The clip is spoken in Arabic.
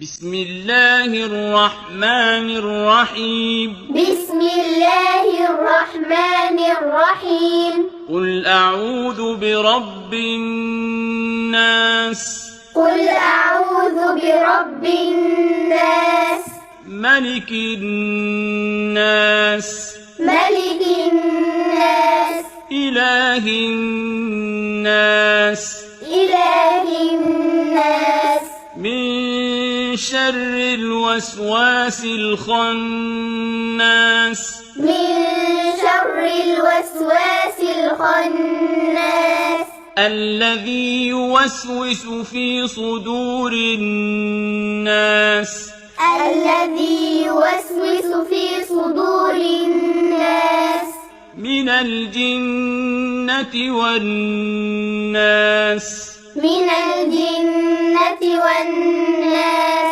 بسم الله الرحمن الرحيم بسم الله الرحمن الرحيم قل أعوذ برب الناس قل أعوذ برب الناس ملك الناس ملك الناس إله الناس إله الناس من شر الوسواس الخناس من شر الوسواس الخناس الذي يوسوس في صدور الناس الذي يوسوس في صدور الناس من الجنة والناس من الجنة والناس